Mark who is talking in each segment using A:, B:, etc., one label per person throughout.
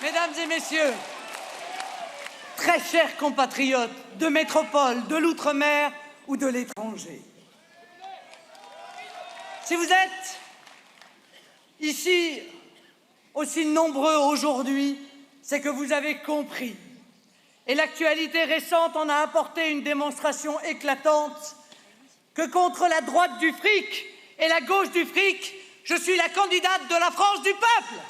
A: Mesdames et messieurs, très chers compatriotes de métropole, de l'outre-mer ou de l'étranger, si vous êtes ici aussi nombreux aujourd'hui, c'est que vous avez compris. Et l'actualité récente en a apporté une démonstration éclatante que contre la droite du fric et la gauche du fric, je suis la candidate de la France du peuple.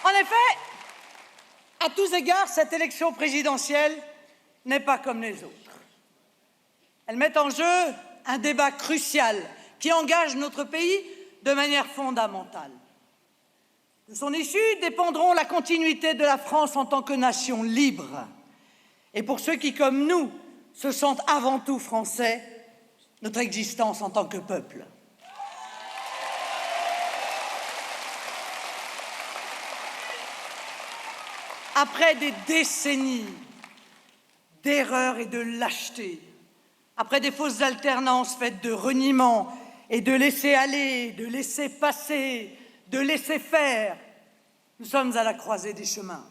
A: En effet, à tous égards, cette élection présidentielle n'est pas comme les autres. Elle met en jeu un débat crucial qui engage notre pays de manière fondamentale. De son issue dépendront la continuité de la France en tant que nation libre. Et pour ceux qui, comme nous, se sentent avant tout français, notre existence en tant que peuple. Après des décennies d'erreurs et de lâcheté, après des fausses alternances faites de reniement et de laisser aller, de laisser passer, de laisser faire, nous sommes à la croisée des chemins.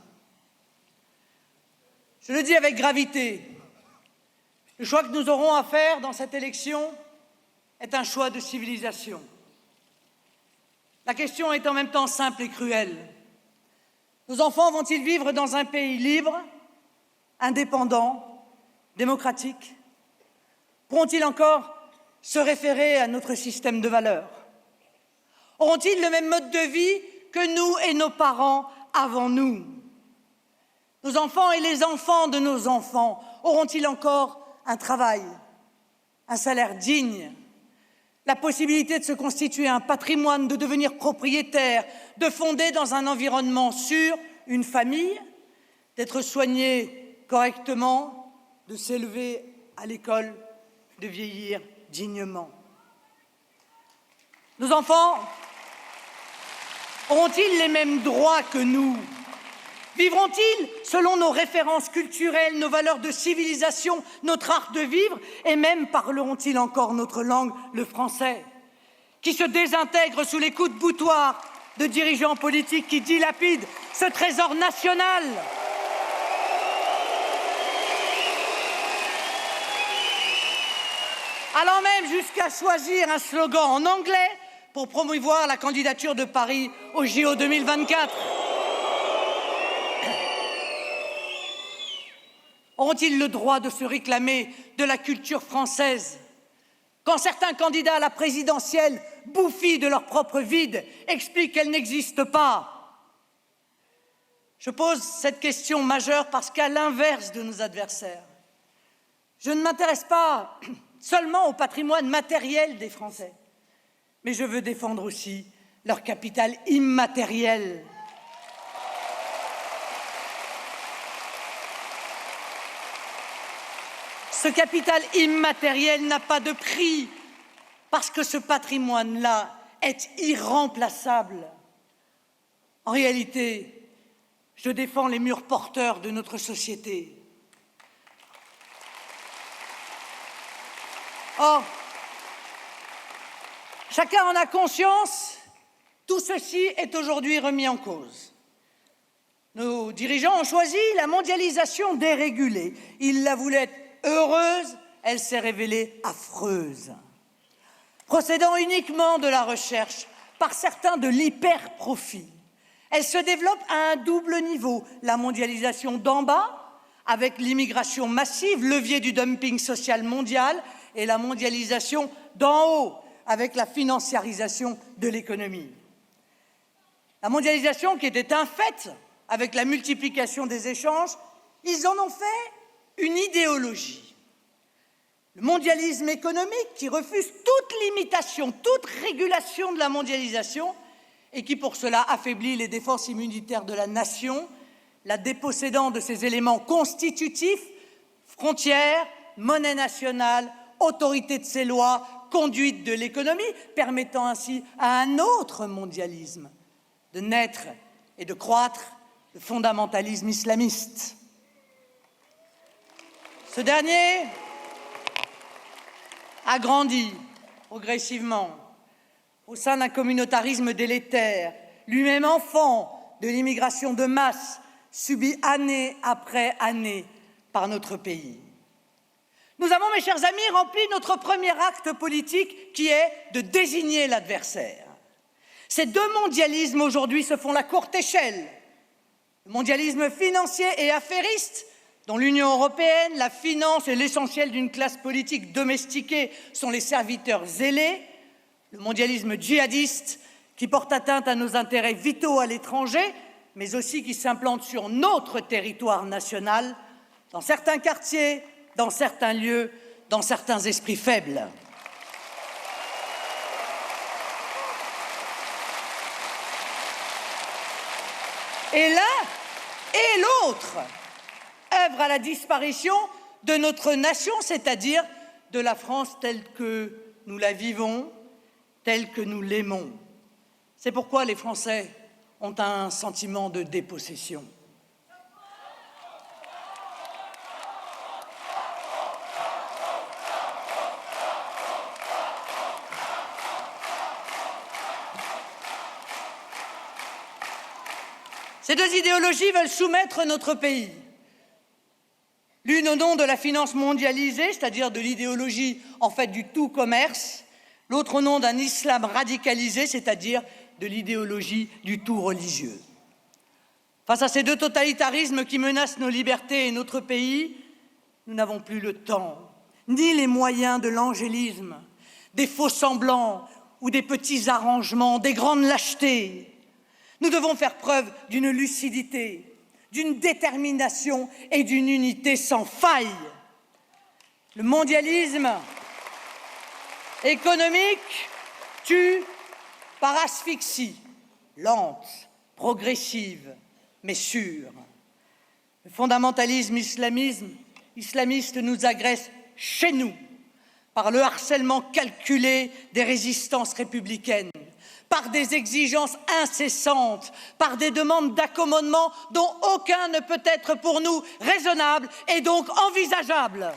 A: Je le dis avec gravité, le choix que nous aurons à faire dans cette élection est un choix de civilisation. La question est en même temps simple et cruelle. Nos enfants vont-ils vivre dans un pays libre, indépendant, démocratique? Pourront-ils encore se référer à notre système de valeurs? Auront-ils le même mode de vie que nous et nos parents avant nous? Nos enfants et les enfants de nos enfants auront-ils encore un travail, un salaire digne, la possibilité de se constituer un patrimoine, de devenir propriétaire, de fonder dans un environnement sûr une famille, d'être soigné correctement, de s'élever à l'école, de vieillir dignement? Nos enfants auront-ils les mêmes droits que nous? Vivront-ils selon nos références culturelles, nos valeurs de civilisation, notre art de vivre, et même parleront-ils encore notre langue, le français, qui se désintègre sous les coups de boutoir de dirigeants politiques qui dilapident ce trésor national? Allant même jusqu'à choisir un slogan en anglais pour promouvoir la candidature de Paris au JO 2024. Auront-ils le droit de se réclamer de la culture française quand certains candidats à la présidentielle, bouffis de leur propre vide, expliquent qu'elle n'existe pas? Je pose cette question majeure parce qu'à l'inverse de nos adversaires, je ne m'intéresse pas seulement au patrimoine matériel des Français, mais je veux défendre aussi leur capital immatériel. Ce capital immatériel n'a pas de prix parce que ce patrimoine-là est irremplaçable. En réalité, je défends les murs porteurs de notre société. Or, chacun en a conscience, tout ceci est aujourd'hui remis en cause. Nos dirigeants ont choisi la mondialisation dérégulée. Ils la voulaient heureuse, elle s'est révélée affreuse. Procédant uniquement de la recherche, par certains de l'hyper-profit, elle se développe à un double niveau. La mondialisation d'en bas, avec l'immigration massive, levier du dumping social mondial, et la mondialisation d'en haut, avec la financiarisation de l'économie. La mondialisation qui était un fait, avec la multiplication des échanges, ils en ont fait une idéologie. Le mondialisme économique qui refuse toute limitation, toute régulation de la mondialisation et qui pour cela affaiblit les défenses immunitaires de la nation, la dépossédant de ses éléments constitutifs, frontières, monnaie nationale, autorité de ses lois, conduite de l'économie, permettant ainsi à un autre mondialisme de naître et de croître, le fondamentalisme islamiste. Ce dernier a grandi progressivement au sein d'un communautarisme délétère, lui-même enfant de l'immigration de masse subie année après année par notre pays. Nous avons, mes chers amis, rempli notre premier acte politique qui est de désigner l'adversaire. Ces deux mondialismes aujourd'hui se font la courte échelle. Le mondialisme financier et affairiste, dont l'Union européenne, la finance et l'essentiel d'une classe politique domestiquée sont les serviteurs zélés. Le mondialisme djihadiste, qui porte atteinte à nos intérêts vitaux à l'étranger, mais aussi qui s'implante sur notre territoire national, dans certains quartiers, dans certains lieux, dans certains esprits faibles. Et l'un et l'autre œuvrent à la disparition de notre nation, c'est-à-dire de la France telle que nous la vivons, telle que nous l'aimons. C'est pourquoi les Français ont un sentiment de dépossession. Ces deux idéologies veulent soumettre notre pays. L'une au nom de la finance mondialisée, c'est-à-dire de l'idéologie en fait du tout commerce, l'autre au nom d'un islam radicalisé, c'est-à-dire de l'idéologie du tout religieux. Face à ces deux totalitarismes qui menacent nos libertés et notre pays, nous n'avons plus le temps, ni les moyens de l'angélisme, des faux-semblants ou des petits arrangements, des grandes lâchetés. Nous devons faire preuve d'une lucidité, d'une détermination et d'une unité sans faille. Le mondialisme économique tue par asphyxie, lente, progressive, mais sûre. Le fondamentalisme islamiste nous agresse chez nous par le harcèlement calculé des résistances républicaines, par des exigences incessantes, par des demandes d'accommodement dont aucun ne peut être pour nous raisonnable et donc envisageable.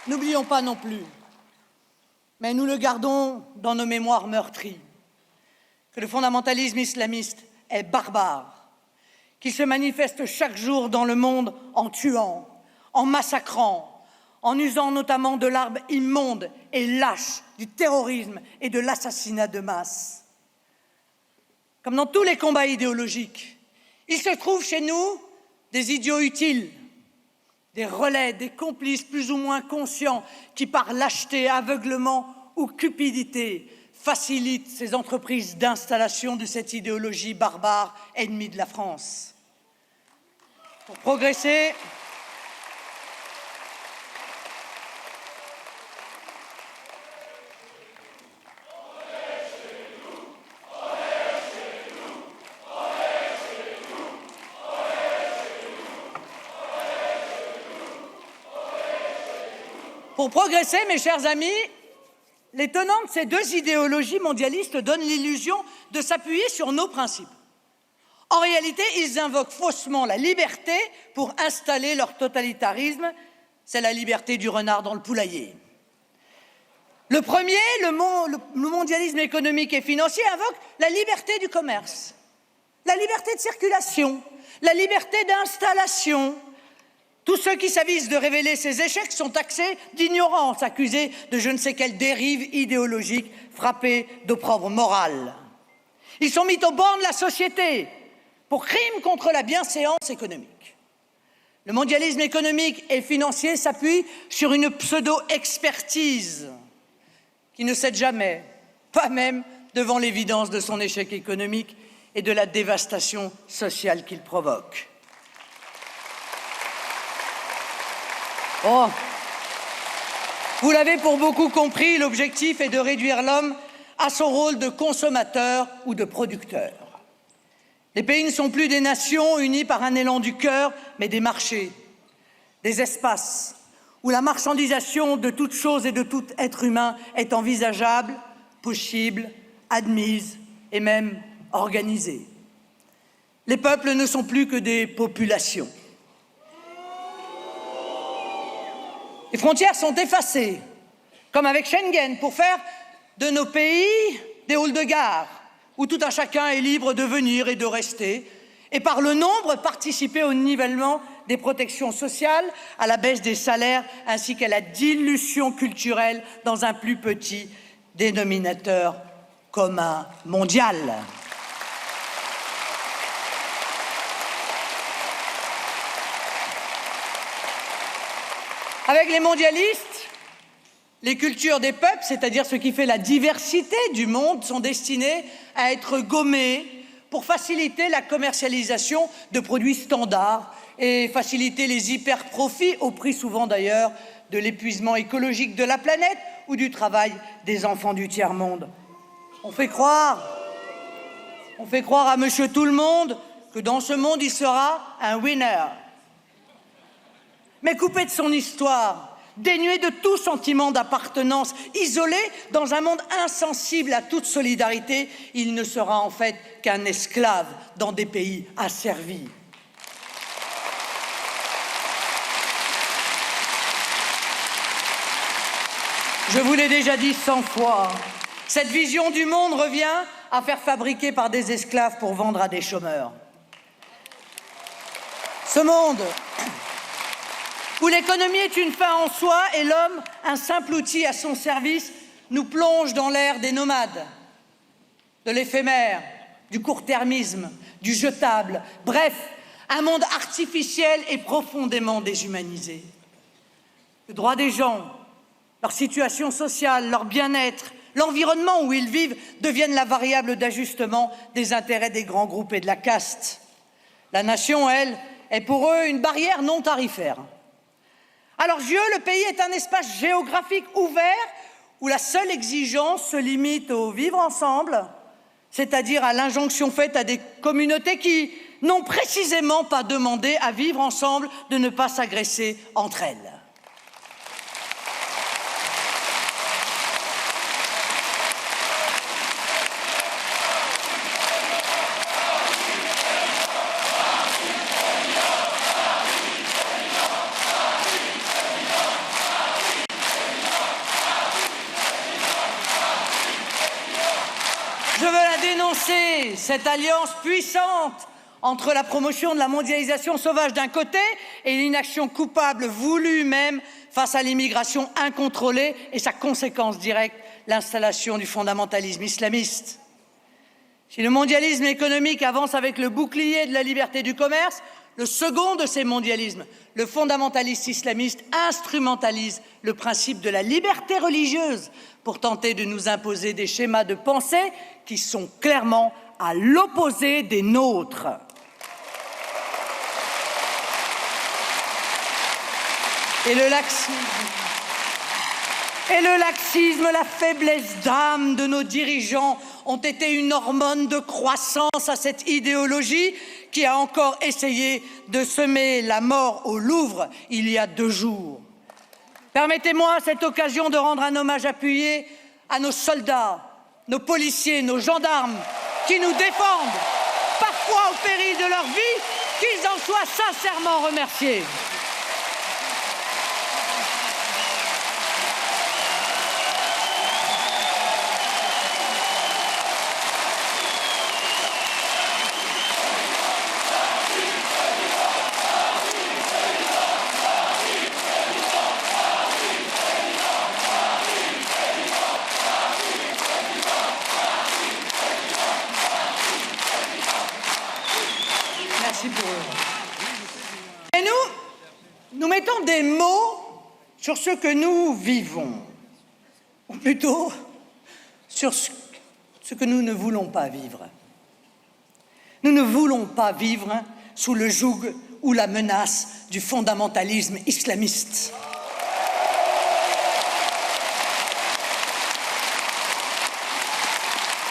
A: N'oublions pas non plus, mais nous le gardons dans nos mémoires meurtries, que le fondamentalisme islamiste est barbare, qu'il se manifeste chaque jour dans le monde en tuant, en massacrant, en usant notamment de l'arme immonde et lâche du terrorisme et de l'assassinat de masse. Comme dans tous les combats idéologiques, il se trouve chez nous des idiots utiles, des relais, des complices plus ou moins conscients qui, par lâcheté, aveuglement ou cupidité, facilitent ces entreprises d'installation de cette idéologie barbare ennemie de la France. Pour progresser, mes chers amis, les tenants de ces deux idéologies mondialistes donnent l'illusion de s'appuyer sur nos principes. En réalité, ils invoquent faussement la liberté pour installer leur totalitarisme. C'est la liberté du renard dans le poulailler. Le premier, le mondialisme économique et financier, invoque la liberté du commerce, la liberté de circulation, la liberté d'installation. Tous ceux qui s'avisent de révéler ces échecs sont taxés d'ignorance, accusés de je ne sais quelle dérive idéologique, frappés d'opprobre moral. Ils sont mis au banc de la société pour crime contre la bienséance économique. Le mondialisme économique et financier s'appuie sur une pseudo-expertise qui ne cède jamais, pas même devant l'évidence de son échec économique et de la dévastation sociale qu'il provoque. Oh, vous l'avez pour beaucoup compris, l'objectif est de réduire l'homme à son rôle de consommateur ou de producteur. Les pays ne sont plus des nations unies par un élan du cœur, mais des marchés, des espaces où la marchandisation de toute chose et de tout être humain est envisageable, possible, admise et même organisée. Les peuples ne sont plus que des populations. Les frontières sont effacées, comme avec Schengen, pour faire de nos pays des halls de gare, où tout un chacun est libre de venir et de rester, et par le nombre participer au nivellement des protections sociales, à la baisse des salaires, ainsi qu'à la dilution culturelle dans un plus petit dénominateur commun mondial. Avec les mondialistes, les cultures des peuples, c'est-à-dire ce qui fait la diversité du monde, sont destinées à être gommées pour faciliter la commercialisation de produits standards et faciliter les hyper-profits, au prix souvent d'ailleurs de l'épuisement écologique de la planète ou du travail des enfants du tiers-monde. On fait croire à Monsieur Tout-le-Monde que dans ce monde, il sera un winner. Mais coupé de son histoire, dénué de tout sentiment d'appartenance, isolé dans un monde insensible à toute solidarité, il ne sera en fait qu'un esclave dans des pays asservis. Je vous l'ai déjà dit 100 fois, cette vision du monde revient à faire fabriquer par des esclaves pour vendre à des chômeurs. Ce monde où l'économie est une fin en soi et l'homme un simple outil à son service nous plonge dans l'ère des nomades, de l'éphémère, du court-termisme, du jetable, bref, un monde artificiel et profondément déshumanisé. Le droit des gens, leur situation sociale, leur bien-être, l'environnement où ils vivent deviennent la variable d'ajustement des intérêts des grands groupes et de la caste. La nation, elle, est pour eux une barrière non tarifaire. À leurs yeux, le pays est un espace géographique ouvert où la seule exigence se limite au vivre ensemble, c'est-à-dire à l'injonction faite à des communautés qui n'ont précisément pas demandé à vivre ensemble de ne pas s'agresser entre elles. Je veux la dénoncer, cette alliance puissante entre la promotion de la mondialisation sauvage d'un côté et l'inaction coupable voulue même face à l'immigration incontrôlée et sa conséquence directe, l'installation du fondamentalisme islamiste. Si le mondialisme économique avance avec le bouclier de la liberté du commerce, le second de ces mondialismes, le fondamentaliste islamiste, instrumentalise le principe de la liberté religieuse pour tenter de nous imposer des schémas de pensée qui sont clairement à l'opposé des nôtres. Et le laxisme, la faiblesse d'âme de nos dirigeants ont été une hormone de croissance à cette idéologie qui a encore essayé de semer la mort au Louvre il y a 2 jours. Permettez-moi à cette occasion de rendre un hommage appuyé à nos soldats, nos policiers, nos gendarmes qui nous défendent, parfois au péril de leur vie, qu'ils en soient sincèrement remerciés. Et nous mettons des mots sur ce que nous vivons, ou plutôt sur ce que nous ne voulons pas vivre. Nous ne voulons pas vivre sous le joug ou la menace du fondamentalisme islamiste.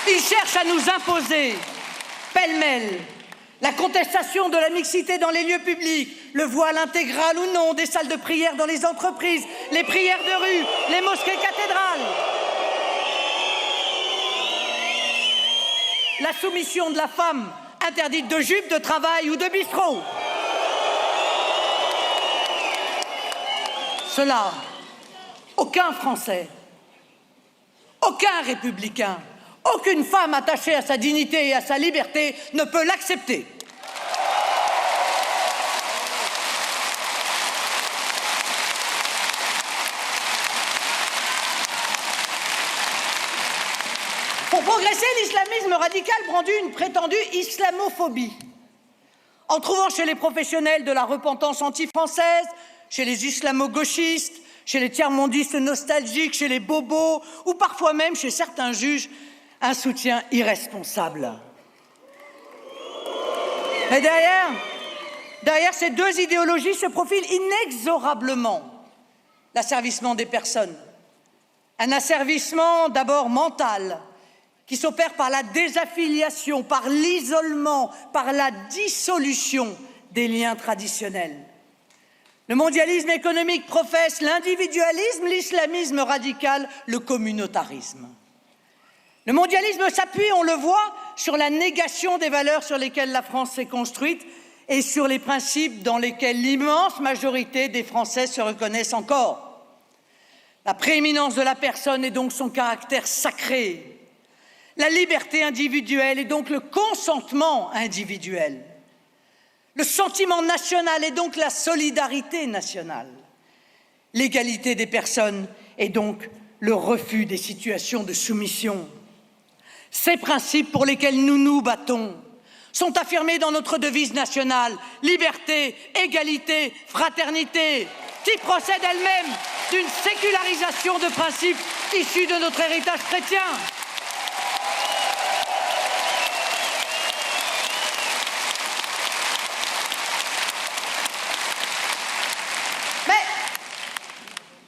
A: Il cherche à nous imposer, pêle-mêle, la contestation de la mixité dans les lieux publics, le voile intégral ou non des salles de prière dans les entreprises, les prières de rue, les mosquées cathédrales. la soumission de la femme, interdite de jupe, de travail ou de bistrot. Cela, aucun Français, aucun républicain, aucune femme attachée à sa dignité et à sa liberté ne peut l'accepter. Pour progresser, l'islamisme radical brandit une prétendue islamophobie. En trouvant chez les professionnels de la repentance anti-française, chez les islamo-gauchistes, chez les tiers-mondistes nostalgiques, chez les bobos, ou parfois même chez certains juges, un soutien irresponsable. Mais derrière ces deux idéologies se profile inexorablement l'asservissement des personnes. Un asservissement d'abord mental, qui s'opère par la désaffiliation, par l'isolement, par la dissolution des liens traditionnels. Le mondialisme économique professe l'individualisme, l'islamisme radical, le communautarisme. Le mondialisme s'appuie, on le voit, sur la négation des valeurs sur lesquelles la France s'est construite et sur les principes dans lesquels l'immense majorité des Français se reconnaissent encore. La prééminence de la personne et donc son caractère sacré. La liberté individuelle et donc le consentement individuel. Le sentiment national et donc la solidarité nationale. L'égalité des personnes et donc le refus des situations de soumission. Ces principes pour lesquels nous nous battons sont affirmés dans notre devise nationale, liberté, égalité, fraternité, qui procède elle-même d'une sécularisation de principes issus de notre héritage chrétien.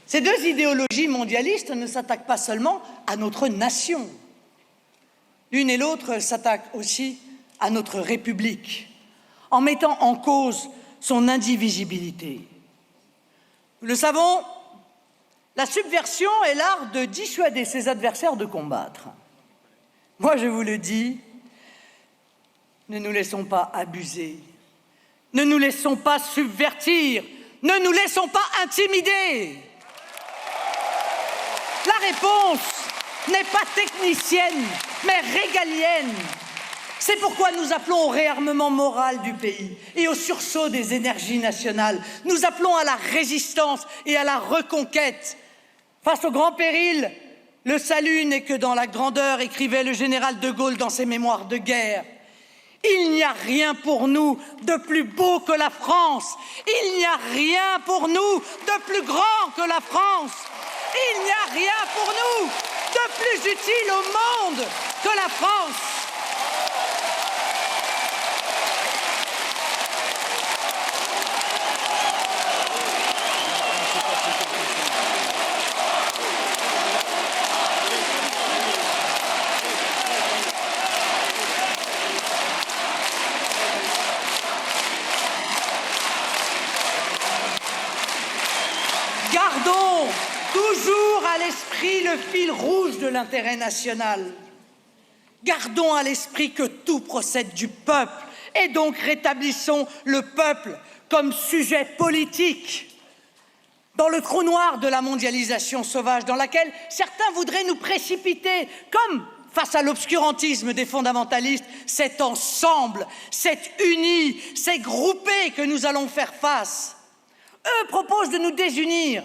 A: Ces deux idéologies mondialistes ne s'attaquent pas seulement à notre nation. L'une et l'autre s'attaquent aussi à notre République, en mettant en cause son indivisibilité. Nous le savons, la subversion est l'art de dissuader ses adversaires de combattre. Moi, je vous le dis, ne nous laissons pas abuser, ne nous laissons pas subvertir, ne nous laissons pas intimider. La réponse n'est pas technicienne, mais régalienne. C'est pourquoi nous appelons au réarmement moral du pays et au sursaut des énergies nationales. Nous appelons à la résistance et à la reconquête. Face au grand péril, le salut n'est que dans la grandeur, écrivait le général de Gaulle dans ses mémoires de guerre. Il n'y a rien pour nous de plus beau que la France. Il n'y a rien pour nous de plus grand que la France. Il n'y a rien pour nous de plus utile au monde que la France. Gardons toujours à l'esprit le fil rouge de l'intérêt national. Gardons à l'esprit que tout procède du peuple et donc rétablissons le peuple comme sujet politique. Dans le trou noir de la mondialisation sauvage dans laquelle certains voudraient nous précipiter, comme face à l'obscurantisme des fondamentalistes, c'est ensemble, c'est unis, c'est groupés que nous allons faire face. Eux proposent de nous désunir.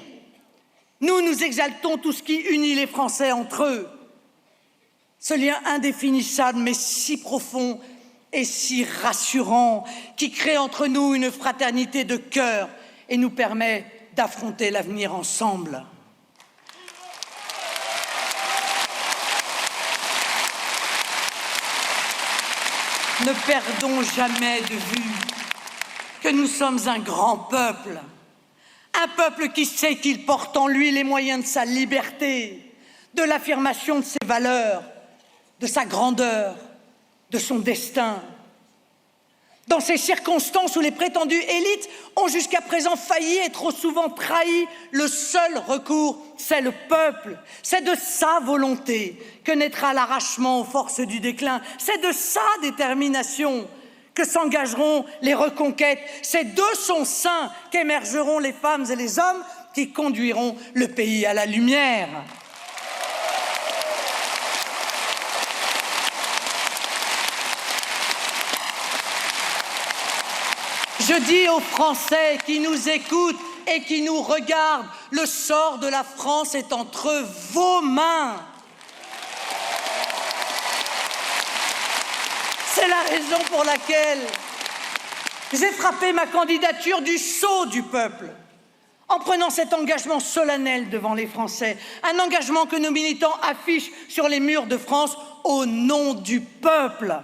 A: Nous exaltons tout ce qui unit les Français entre eux. Ce lien indéfinissable mais si profond et si rassurant qui crée entre nous une fraternité de cœur et nous permet d'affronter l'avenir ensemble. Ne perdons jamais de vue que nous sommes un grand peuple. Un peuple qui sait qu'il porte en lui les moyens de sa liberté, de l'affirmation de ses valeurs, de sa grandeur, de son destin. Dans ces circonstances où les prétendues élites ont jusqu'à présent failli et trop souvent trahi, le seul recours, c'est le peuple. C'est de sa volonté que naîtra l'arrachement aux forces du déclin. C'est de sa détermination que s'engageront les reconquêtes. C'est de son sein qu'émergeront les femmes et les hommes qui conduiront le pays à la lumière. Je dis aux Français qui nous écoutent et qui nous regardent, le sort de la France est entre vos mains. C'est la raison pour laquelle j'ai frappé ma candidature du sceau du peuple, en prenant cet engagement solennel devant les Français, un engagement que nos militants affichent sur les murs de France au nom du peuple.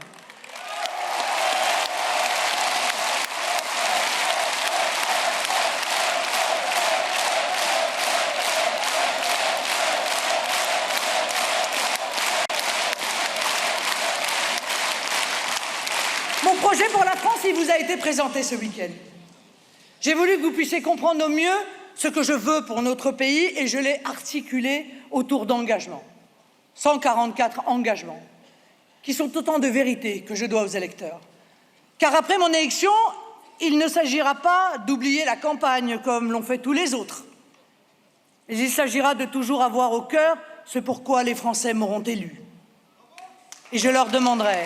A: Mon projet pour la France, il vous a été présenté ce week-end. J'ai voulu que vous puissiez comprendre au mieux ce que je veux pour notre pays et je l'ai articulé autour d'engagements. 144 engagements, qui sont autant de vérités que je dois aux électeurs. Car après mon élection, il ne s'agira pas d'oublier la campagne comme l'ont fait tous les autres. Mais il s'agira de toujours avoir au cœur ce pourquoi les Français m'auront élu. Et je leur demanderai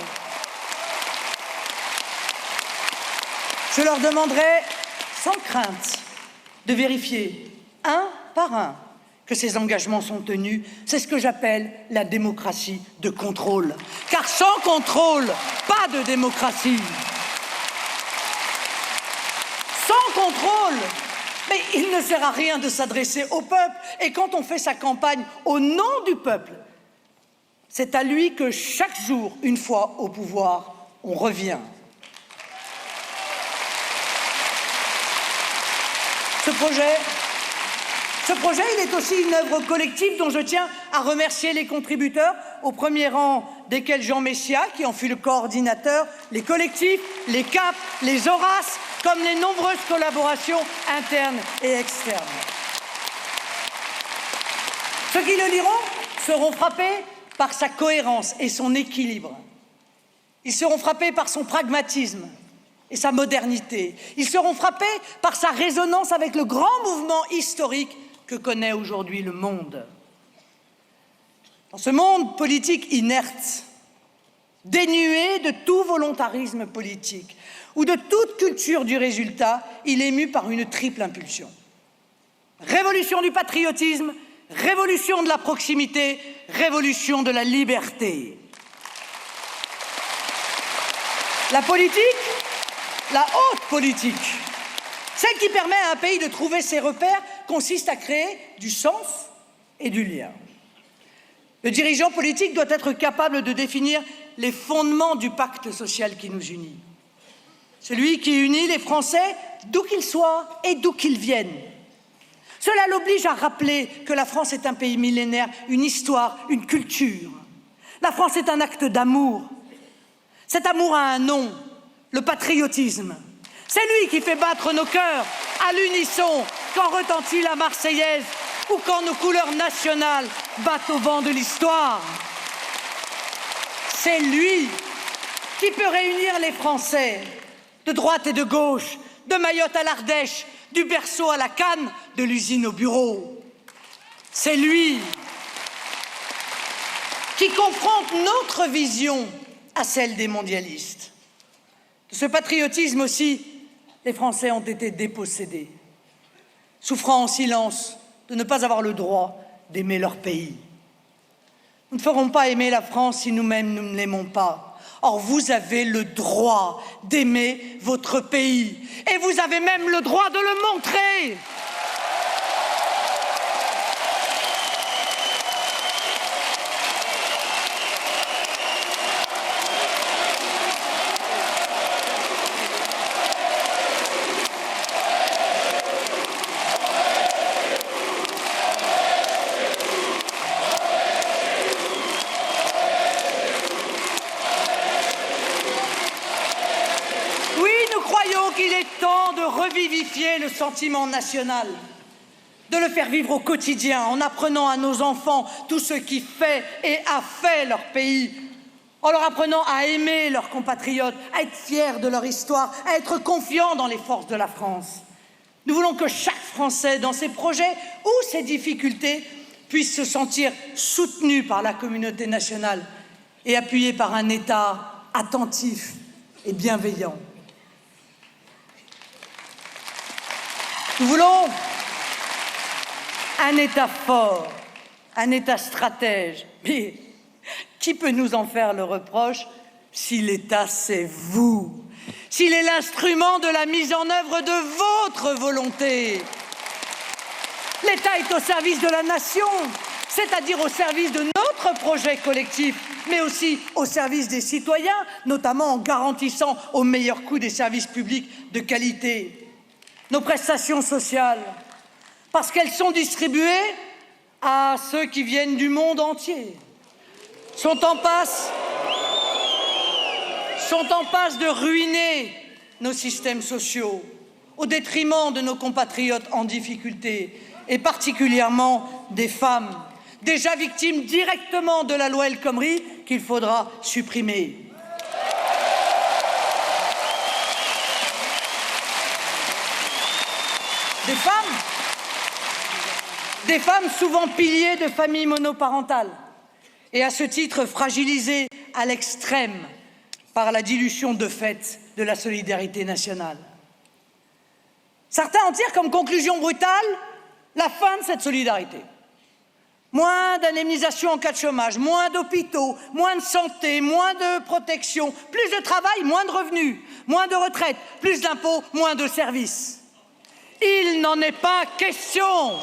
A: sans crainte de vérifier un par un que ces engagements sont tenus. C'est ce que j'appelle la démocratie de contrôle. Car sans contrôle, pas de démocratie. Sans contrôle, mais il ne sert à rien de s'adresser au peuple. Et quand on fait sa campagne au nom du peuple, c'est à lui que chaque jour, une fois au pouvoir, on revient. Ce projet, il est aussi une œuvre collective dont je tiens à remercier les contributeurs, au premier rang desquels Jean Messia, qui en fut le coordinateur, les collectifs, les CAP, les Horaces, comme les nombreuses collaborations internes et externes. Ceux qui le liront seront frappés par sa cohérence et son équilibre. Ils seront frappés par son pragmatisme et sa modernité. Ils seront frappés par sa résonance avec le grand mouvement historique que connaît aujourd'hui le monde. Dans ce monde politique inerte, dénué de tout volontarisme politique ou de toute culture du résultat, il est mu par une triple impulsion. Révolution du patriotisme, révolution de la proximité, révolution de la liberté. La politique, la haute politique, celle qui permet à un pays de trouver ses repères, consiste à créer du sens et du lien. Le dirigeant politique doit être capable de définir les fondements du pacte social qui nous unit. Celui qui unit les Français d'où qu'ils soient et d'où qu'ils viennent. Cela l'oblige à rappeler que la France est un pays millénaire, une histoire, une culture. La France est un acte d'amour. Cet amour a un nom, le patriotisme. C'est lui qui fait battre nos cœurs à l'unisson quand retentit la Marseillaise ou quand nos couleurs nationales battent au vent de l'histoire. C'est lui qui peut réunir les Français de droite et de gauche, de Mayotte à l'Ardèche, du berceau à la canne, de l'usine au bureau. C'est lui qui confronte notre vision à celle des mondialistes. De ce patriotisme aussi, les Français ont été dépossédés, souffrant en silence de ne pas avoir le droit d'aimer leur pays. Nous ne ferons pas aimer la France si nous-mêmes nous ne l'aimons pas. Or, vous avez le droit d'aimer votre pays et vous avez même le droit de le montrer. Oui, revivifier le sentiment national, de le faire vivre au quotidien en apprenant à nos enfants tout ce qui fait et a fait leur pays, en leur apprenant à aimer leurs compatriotes, à être fiers de leur histoire, à être confiants dans les forces de la France. Nous voulons que chaque Français, dans ses projets ou ses difficultés, puisse se sentir soutenu par la communauté nationale et appuyé par un État attentif et bienveillant. Nous voulons un État fort, un État stratège. Mais qui peut nous en faire le reproche si l'État, c'est vous, s'il est l'instrument de la mise en œuvre de votre volonté? L'État est au service de la nation, c'est-à-dire au service de notre projet collectif, mais aussi au service des citoyens, notamment en garantissant au meilleur coût des services publics de qualité. Nos prestations sociales, parce qu'elles sont distribuées à ceux qui viennent du monde entier, sont en passe de ruiner nos systèmes sociaux au détriment de nos compatriotes en difficulté et particulièrement des femmes, déjà victimes directement de la loi El Khomri qu'il faudra supprimer. Des femmes souvent piliers de familles monoparentales et à ce titre fragilisées à l'extrême par la dilution de fait de la solidarité nationale. Certains en tirent comme conclusion brutale la fin de cette solidarité. Moins d'indemnisation en cas de chômage, moins d'hôpitaux, moins de santé, moins de protection, plus de travail, moins de revenus, moins de retraites, plus d'impôts, moins de services. Il n'en est pas question.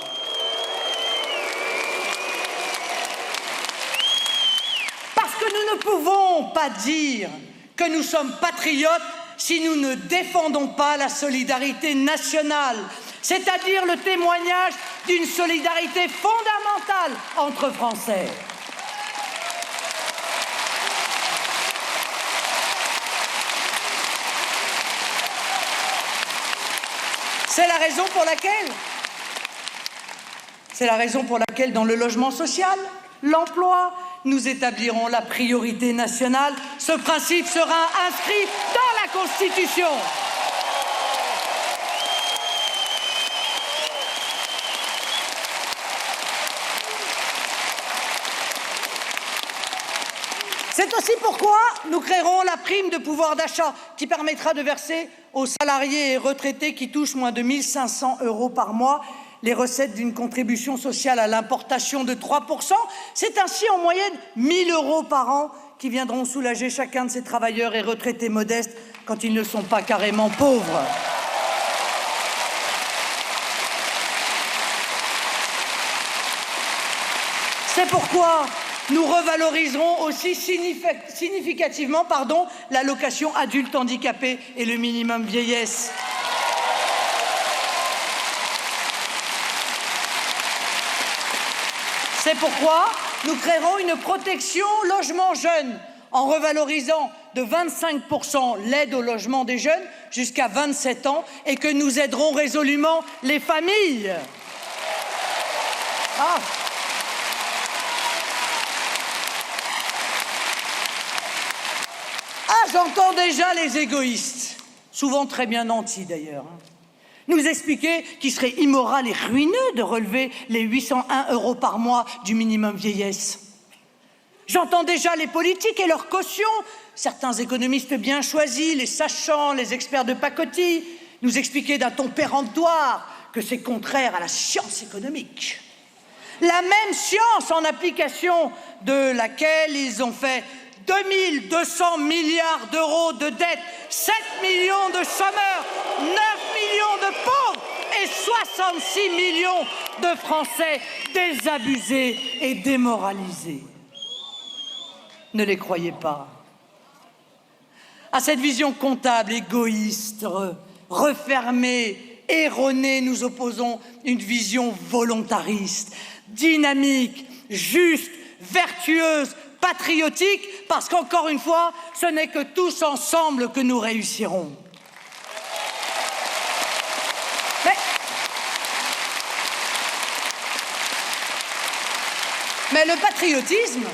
A: Parce que nous ne pouvons pas dire que nous sommes patriotes si nous ne défendons pas la solidarité nationale, c'est-à-dire le témoignage d'une solidarité fondamentale entre Français. C'est la raison pour laquelle, dans le logement social, l'emploi, nous établirons la priorité nationale. Ce principe sera inscrit dans la Constitution. C'est aussi pourquoi nous créerons la prime de pouvoir d'achat qui permettra de verser aux salariés et retraités qui touchent moins de 1 500 € par mois les recettes d'une contribution sociale à l'importation de 3 %. C'est ainsi en moyenne 1 000 € par an qui viendront soulager chacun de ces travailleurs et retraités modestes quand ils ne sont pas carrément pauvres. C'est pourquoi nous revaloriserons aussi significativement l'allocation adulte handicapé et le minimum vieillesse. C'est pourquoi nous créerons une protection logement jeune en revalorisant de 25 % l'aide au logement des jeunes jusqu'à 27 ans et que nous aiderons résolument les familles. J'entends déjà les égoïstes, souvent très bien nantis d'ailleurs, nous expliquer qu'il serait immoral et ruineux de relever les 801 € par mois du minimum vieillesse. J'entends déjà les politiques et leurs cautions, certains économistes bien choisis, les sachants, les experts de pacotille, nous expliquer d'un ton péremptoire que c'est contraire à la science économique. La même science en application de laquelle ils ont fait 2 200 milliards d'euros de dettes, 7 millions de chômeurs, 9 millions de pauvres et 66 millions de Français désabusés et démoralisés. Ne les croyez pas. À cette vision comptable, égoïste, refermée, erronée, nous opposons une vision volontariste, dynamique, juste, vertueuse, patriotique, parce qu'encore une fois, ce n'est que tous ensemble que nous réussirons. Mais le patriotisme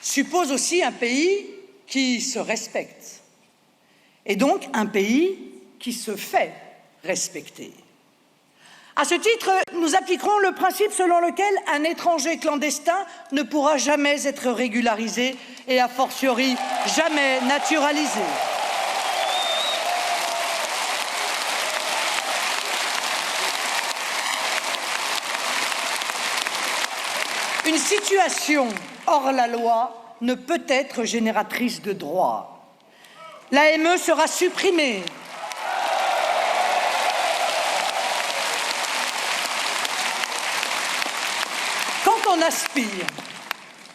A: suppose aussi un pays qui se respecte, et donc un pays qui se fait respecter. À ce titre, nous appliquerons le principe selon lequel un étranger clandestin ne pourra jamais être régularisé et a fortiori jamais naturalisé. Une situation hors la loi ne peut être génératrice de droits. L'AME sera supprimée. Quand on aspire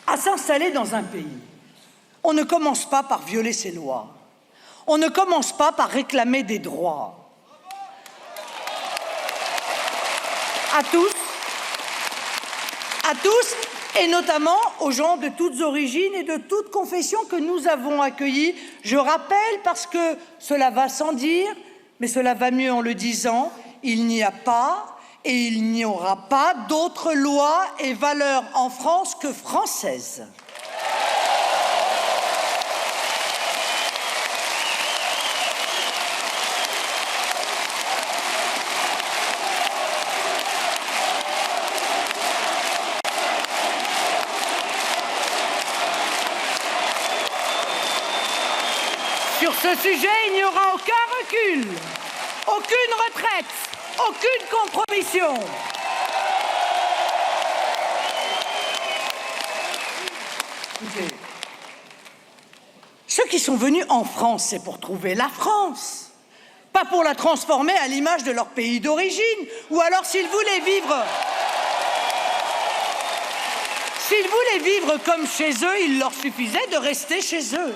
A: à s'installer dans un pays, on ne commence pas par violer ses lois. On ne commence pas par réclamer des droits. À tous, et notamment aux gens de toutes origines et de toutes confessions que nous avons accueillis. Je rappelle, parce que cela va sans dire, mais cela va mieux en le disant, il n'y a pas et il n'y aura pas d'autres lois et valeurs en France que françaises. Sur ce sujet, il n'y aura aucun recul, aucune retraite, aucune compromission. Écoutez, ceux qui sont venus en France, c'est pour trouver la France, pas pour la transformer à l'image de leur pays d'origine, ou alors s'ils voulaient vivre comme chez eux, il leur suffisait de rester chez eux.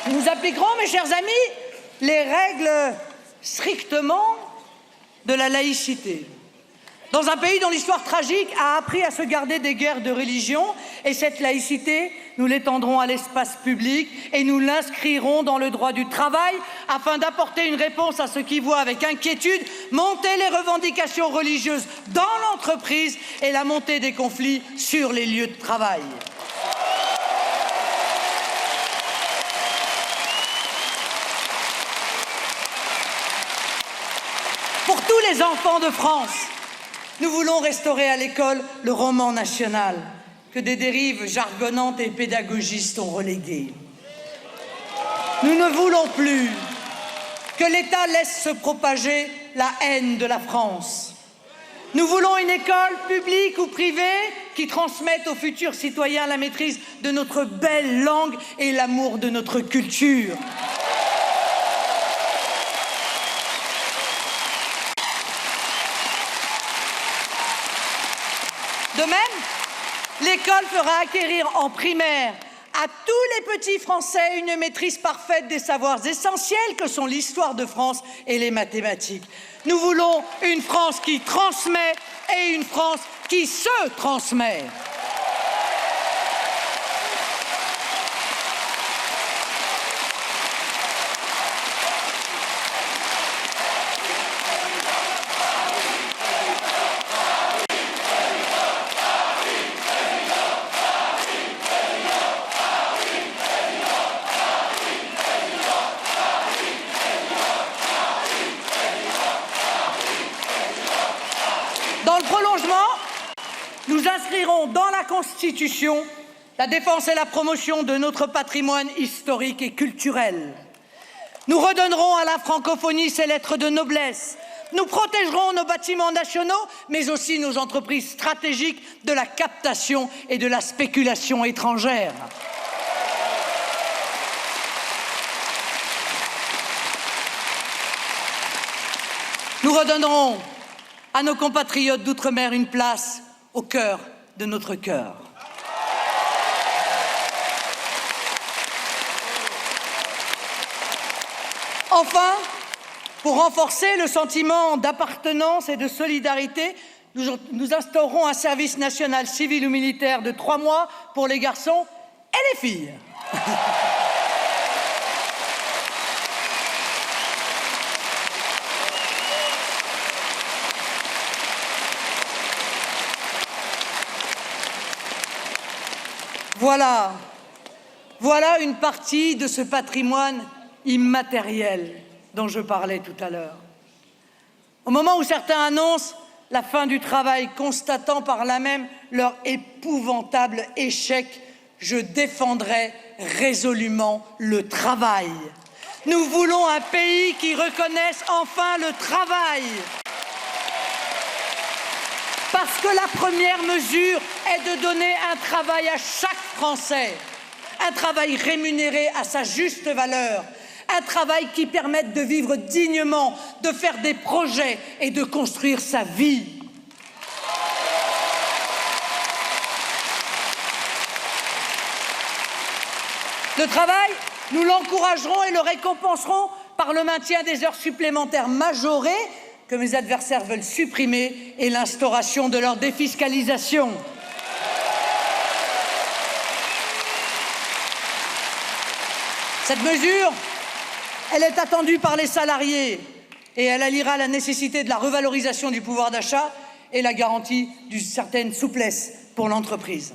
A: Nous appliquerons, mes chers amis, les règles strictement de la laïcité. Dans un pays dont l'histoire tragique a appris à se garder des guerres de religion, et cette laïcité, nous l'étendrons à l'espace public et nous l'inscrirons dans le droit du travail afin d'apporter une réponse à ceux qui voient avec inquiétude monter les revendications religieuses dans l'entreprise et la montée des conflits sur les lieux de travail. Pour tous les enfants de France, nous voulons restaurer à l'école le roman national que des dérives jargonnantes et pédagogistes ont relégué. Nous ne voulons plus que l'État laisse se propager la haine de la France. Nous voulons une école publique ou privée qui transmette aux futurs citoyens la maîtrise de notre belle langue et l'amour de notre culture. De même, l'école fera acquérir en primaire à tous les petits Français une maîtrise parfaite des savoirs essentiels que sont l'histoire de France et les mathématiques. Nous voulons une France qui transmet et une France qui se transmet. Dans le prolongement, nous inscrirons dans la Constitution la défense et la promotion de notre patrimoine historique et culturel. Nous redonnerons à la francophonie ses lettres de noblesse. Nous protégerons nos bâtiments nationaux, mais aussi nos entreprises stratégiques de la captation et de la spéculation étrangère. Nous redonnerons à nos compatriotes d'outre-mer une place au cœur de notre cœur. Enfin, pour renforcer le sentiment d'appartenance et de solidarité, nous instaurerons un service national civil ou militaire de 3 mois pour les garçons et les filles. Voilà une partie de ce patrimoine immatériel dont je parlais tout à l'heure. Au moment où certains annoncent la fin du travail, constatant par là même leur épouvantable échec, je défendrai résolument le travail. Nous voulons un pays qui reconnaisse enfin le travail. Parce que la première mesure est de donner un travail à chaque Français, un travail rémunéré à sa juste valeur, un travail qui permette de vivre dignement, de faire des projets et de construire sa vie. Le travail, nous l'encouragerons et le récompenserons par le maintien des heures supplémentaires majorées que mes adversaires veulent supprimer et l'instauration de leur défiscalisation. Cette mesure, elle est attendue par les salariés et elle alliera la nécessité de la revalorisation du pouvoir d'achat et la garantie d'une certaine souplesse pour l'entreprise.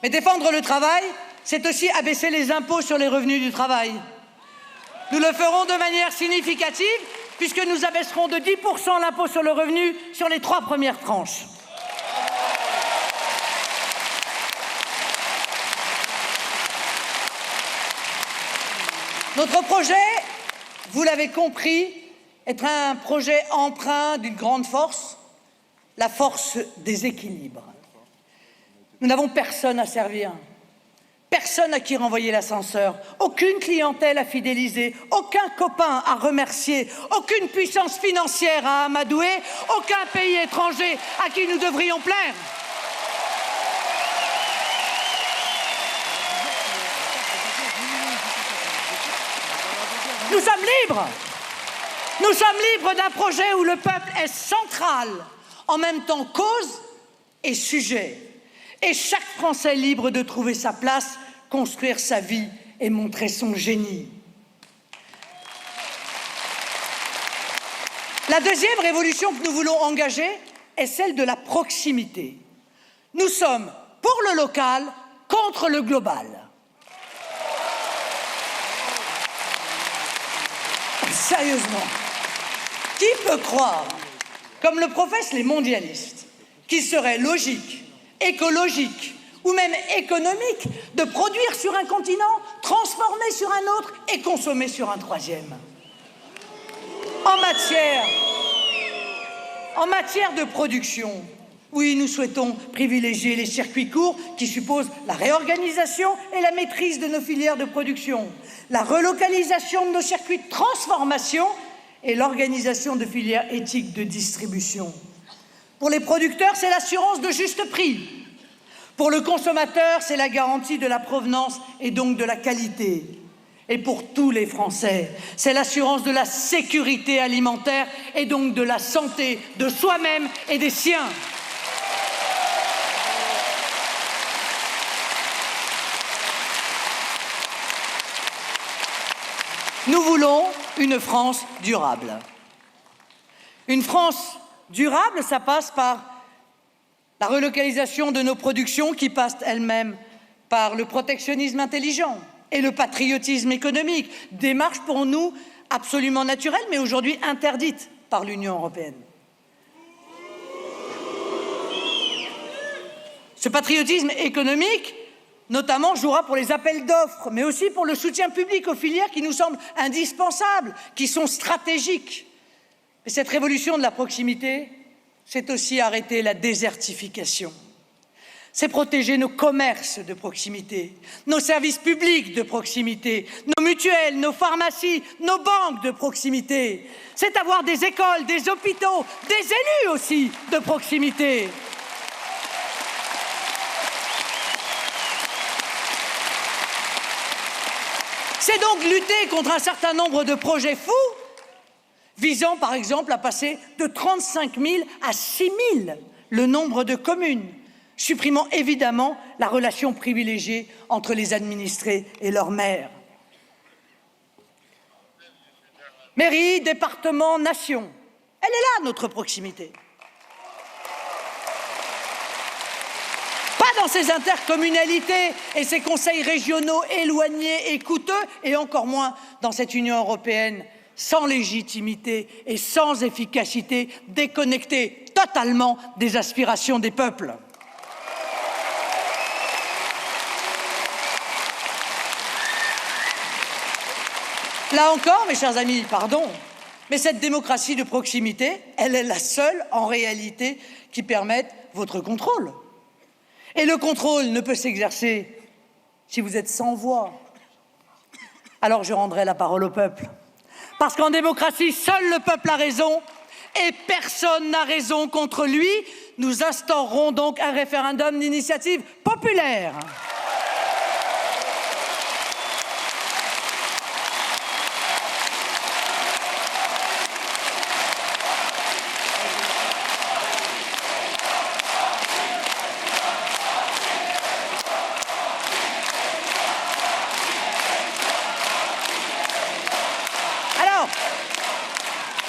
A: Mais défendre le travail, c'est aussi abaisser les impôts sur les revenus du travail. Nous le ferons de manière significative puisque nous abaisserons de 10% l'impôt sur le revenu sur les 3 premières tranches. Notre projet, vous l'avez compris, est un projet empreint d'une grande force, la force des équilibres. Nous n'avons personne à servir, personne à qui renvoyer l'ascenseur, aucune clientèle à fidéliser, aucun copain à remercier, aucune puissance financière à amadouer, aucun pays étranger à qui nous devrions plaire. Nous sommes libres. Nous sommes libres d'un projet où le peuple est central, en même temps cause et sujet. Et chaque Français libre de trouver sa place, construire sa vie et montrer son génie. La deuxième révolution que nous voulons engager est celle de la proximité. Nous sommes pour le local contre le global. Sérieusement, qui peut croire, comme le professent les mondialistes, qu'il serait logique, écologique ou même économique de produire sur un continent, transformer sur un autre et consommer sur un troisième? En matière de production, oui, nous souhaitons privilégier les circuits courts qui supposent la réorganisation et la maîtrise de nos filières de production, la relocalisation de nos circuits de transformation et l'organisation de filières éthiques de distribution. Pour les producteurs, c'est l'assurance de juste prix. Pour le consommateur, c'est la garantie de la provenance et donc de la qualité. Et pour tous les Français, c'est l'assurance de la sécurité alimentaire et donc de la santé de soi-même et des siens. Nous voulons une France durable. Une France durable, ça passe par la relocalisation de nos productions qui passent elles-mêmes par le protectionnisme intelligent et le patriotisme économique, démarche pour nous absolument naturelle, mais aujourd'hui interdite par l'Union européenne. Ce patriotisme économique, notamment, jouera pour les appels d'offres, mais aussi pour le soutien public aux filières qui nous semblent indispensables, qui sont stratégiques. Et cette révolution de la proximité, c'est aussi arrêter la désertification. C'est protéger nos commerces de proximité, nos services publics de proximité, nos mutuelles, nos pharmacies, nos banques de proximité. C'est avoir des écoles, des hôpitaux, des élus aussi de proximité. C'est donc lutter contre un certain nombre de projets fous, visant par exemple à passer de 35 000 à 6 000 le nombre de communes, supprimant évidemment la relation privilégiée entre les administrés et leurs maires. Mairie, département, nation, elle est là notre proximité. Pas dans ces intercommunalités et ces conseils régionaux éloignés et coûteux, et encore moins dans cette Union européenne sans légitimité et sans efficacité, déconnectée totalement des aspirations des peuples. Là encore, mes chers amis, pardon, mais cette démocratie de proximité, elle est la seule, en réalité, qui permette votre contrôle. Et le contrôle ne peut s'exercer si vous êtes sans voix. Alors je rendrai la parole au peuple. Parce qu'en démocratie, seul le peuple a raison et personne n'a raison contre lui. Nous instaurerons donc un référendum d'initiative populaire.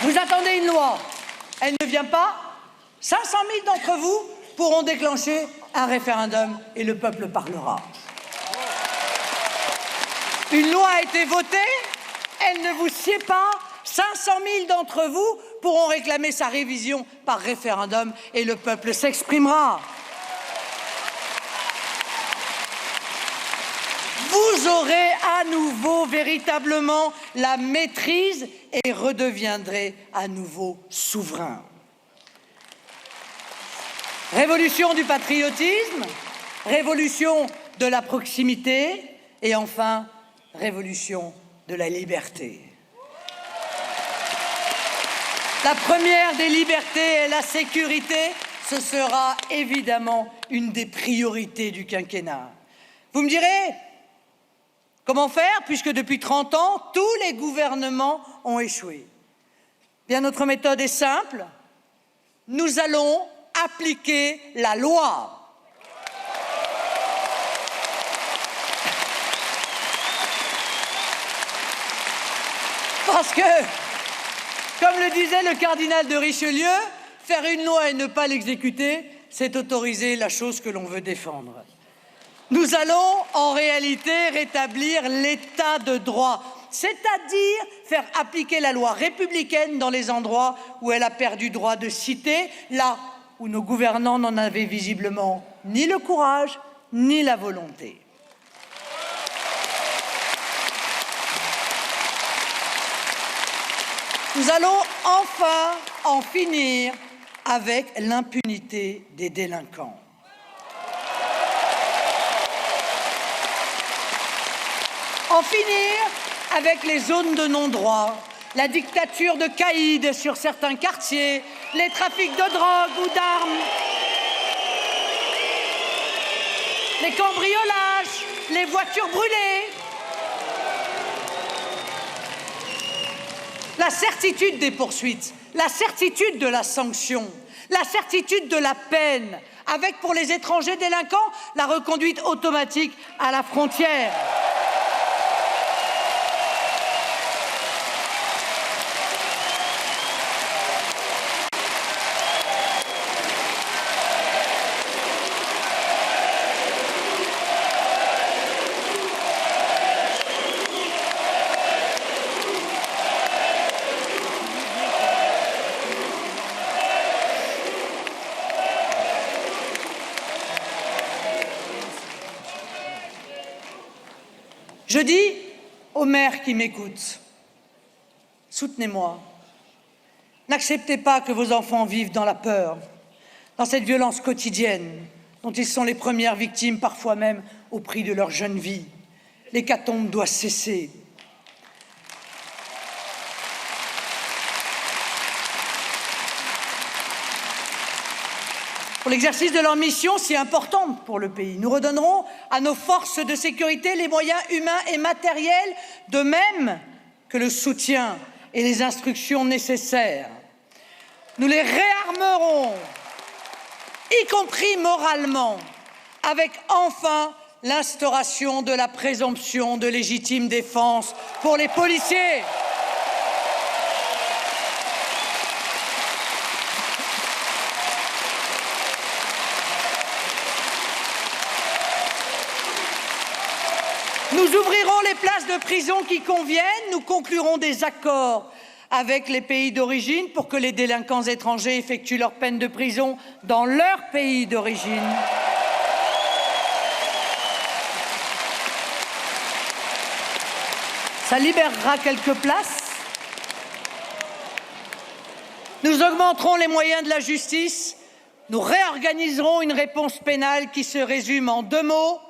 A: Vous attendez une loi, elle ne vient pas, 500 000 d'entre vous pourront déclencher un référendum et le peuple parlera. Une loi a été votée, elle ne vous sied pas, 500 000 d'entre vous pourront réclamer sa révision par référendum et le peuple s'exprimera. Vous aurez à nouveau véritablement la maîtrise et redeviendrez à nouveau souverain. Révolution du patriotisme, révolution de la proximité et enfin révolution de la liberté. La première des libertés est la sécurité. Ce sera évidemment une des priorités du quinquennat. Vous me direz, comment faire puisque depuis 30 ans, tous les gouvernements ont échoué? Bien, notre méthode est simple. Nous allons appliquer la loi. Parce que, comme le disait le cardinal de Richelieu, faire une loi et ne pas l'exécuter, c'est autoriser la chose que l'on veut défendre. Nous allons en réalité rétablir l'état de droit, c'est-à-dire faire appliquer la loi républicaine dans les endroits où elle a perdu droit de cité, là où nos gouvernants n'en avaient visiblement ni le courage ni la volonté. Nous allons enfin en finir avec l'impunité des délinquants. En finir avec les zones de non-droit, la dictature de caïds sur certains quartiers, les trafics de drogue ou d'armes, les cambriolages, les voitures brûlées. La certitude des poursuites, la certitude de la sanction, la certitude de la peine, avec pour les étrangers délinquants la reconduite automatique à la frontière. Je dis aux mères qui m'écoutent, soutenez-moi. N'acceptez pas que vos enfants vivent dans la peur, dans cette violence quotidienne, dont ils sont les premières victimes, parfois même au prix de leur jeune vie. L'hécatombe doit cesser. Pour l'exercice de leur mission si importante pour le pays, nous redonnerons à nos forces de sécurité les moyens humains et matériels, de même que le soutien et les instructions nécessaires. Nous les réarmerons, y compris moralement, avec enfin l'instauration de la présomption de légitime défense pour les policiers. Nous ouvrirons les places de prison qui conviennent, nous conclurons des accords avec les pays d'origine pour que les délinquants étrangers effectuent leur peine de prison dans leur pays d'origine. Ça libérera quelques places. Nous augmenterons les moyens de la justice. Nous réorganiserons une réponse pénale qui se résume en 2 mots: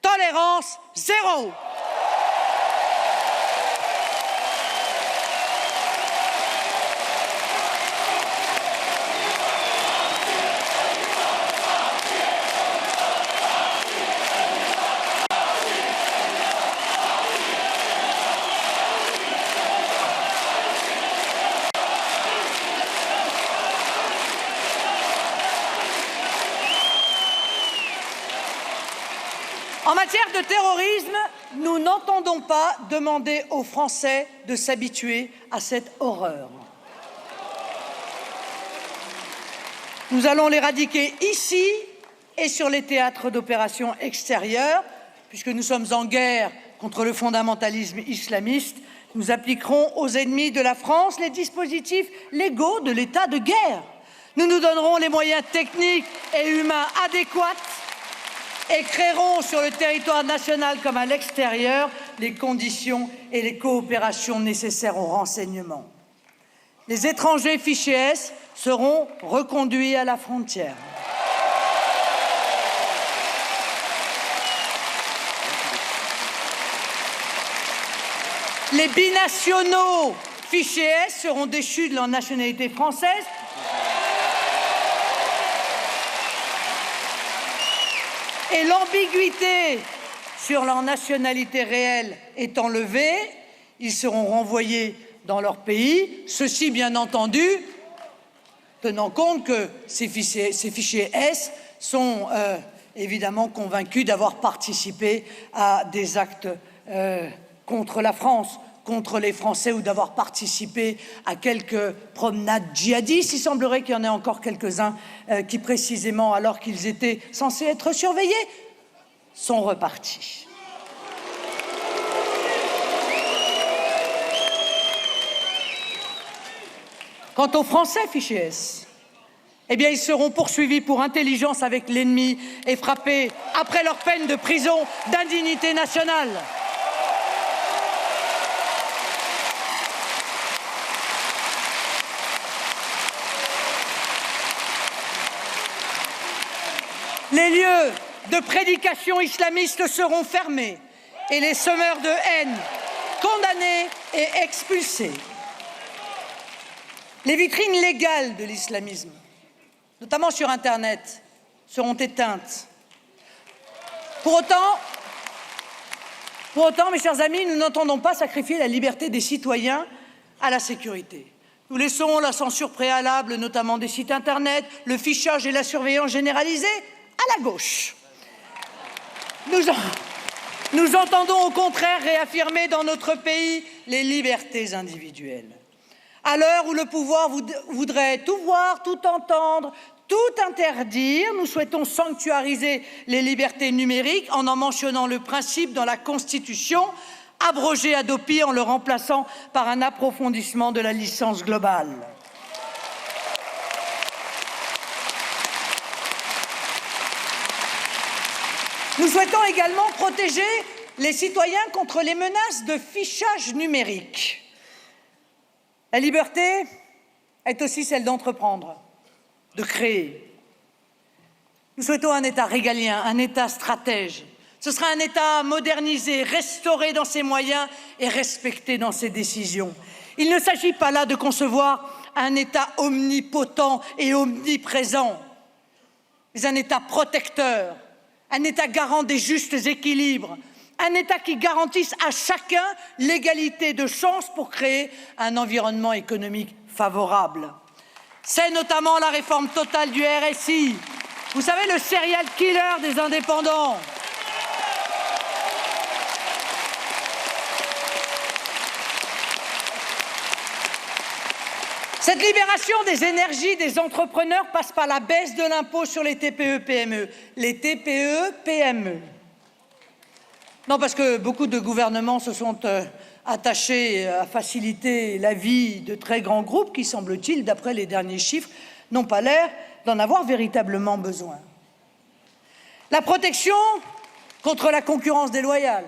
A: tolérance zéro. En matière de terrorisme, nous n'entendons pas demander aux Français de s'habituer à cette horreur. Nous allons l'éradiquer ici et sur les théâtres d'opérations extérieures, puisque nous sommes en guerre contre le fondamentalisme islamiste. Nous appliquerons aux ennemis de la France les dispositifs légaux de l'état de guerre. Nous nous donnerons les moyens techniques et humains adéquats et créeront sur le territoire national comme à l'extérieur les conditions et les coopérations nécessaires au renseignement. Les étrangers fichés S seront reconduits à la frontière. Les binationaux fichés S seront déchus de leur nationalité française. Et l'ambiguïté sur leur nationalité réelle étant levée, ils seront renvoyés dans leur pays, ceci bien entendu tenant compte que ces fichiers S sont évidemment convaincus d'avoir participé à des actes contre la France, contre les Français, ou d'avoir participé à quelques promenades djihadistes. Il semblerait qu'il y en ait encore quelques-uns qui, précisément, alors qu'ils étaient censés être surveillés, sont repartis. Quant aux Français fichés S, eh bien, ils seront poursuivis pour intelligence avec l'ennemi et frappés après leur peine de prison d'indignité nationale. Les lieux de prédication islamiste seront fermés et les semeurs de haine condamnés et expulsés. Les vitrines légales de l'islamisme, notamment sur Internet, seront éteintes. Pour autant, mes chers amis, nous n'entendons pas sacrifier la liberté des citoyens à la sécurité. Nous laissons la censure préalable, notamment des sites Internet, le fichage et la surveillance généralisée à la gauche. Nous entendons au contraire réaffirmer dans notre pays les libertés individuelles. À l'heure où le pouvoir voudrait tout voir, tout entendre, tout interdire, nous souhaitons sanctuariser les libertés numériques en mentionnant le principe dans la Constitution, abrogé Hadopi en le remplaçant par un approfondissement de la licence globale. Nous souhaitons également protéger les citoyens contre les menaces de fichage numérique. La liberté est aussi celle d'entreprendre, de créer. Nous souhaitons un État régalien, un État stratège. Ce sera un État modernisé, restauré dans ses moyens et respecté dans ses décisions. Il ne s'agit pas là de concevoir un État omnipotent et omniprésent, mais un État protecteur, un État garant des justes équilibres, un État qui garantisse à chacun l'égalité de chances pour créer un environnement économique favorable. C'est notamment la réforme totale du RSI. Vous savez, le serial killer des indépendants. Cette libération des énergies des entrepreneurs passe par la baisse de l'impôt sur les TPE-PME. Les TPE-PME. Non, parce que beaucoup de gouvernements se sont attachés à faciliter la vie de très grands groupes qui, semble-t-il, d'après les derniers chiffres, n'ont pas l'air d'en avoir véritablement besoin. La protection contre la concurrence déloyale,